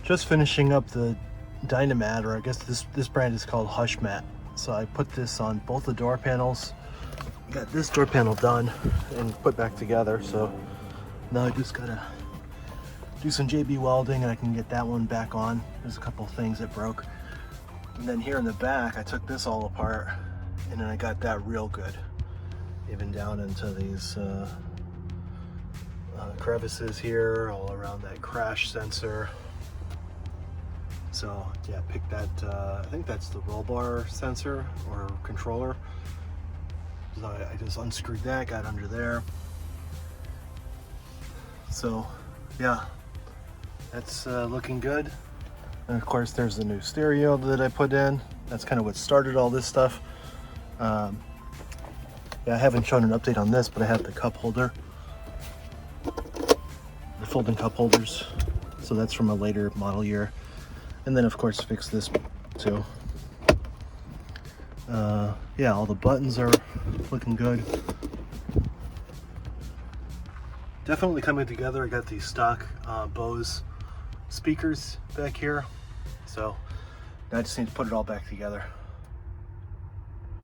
just finishing up the Dynamat, or I guess this brand is called HushMat. So I put this on both the door panels. Got this door panel done and put back together. So now I just gotta do some JB welding and I can get that one back on. There's a couple things that broke. And then here in the back, I took this all apart and then I got that real good. Even down into these crevices here, all around that crash sensor. So yeah, pick that, I think that's the roll bar sensor or controller. So I just unscrewed that, got under there. So yeah, that's looking good. And of course there's the new stereo that I put in. That's kind of what started all this stuff. Yeah, I haven't shown an update on this, but I have the cup holder, the folding cup holders. So that's from a later model year. And then of course fix this too. Yeah, all the buttons are looking good. Definitely coming together. I got these stock Bose speakers back here. So now I just need to put it all back together.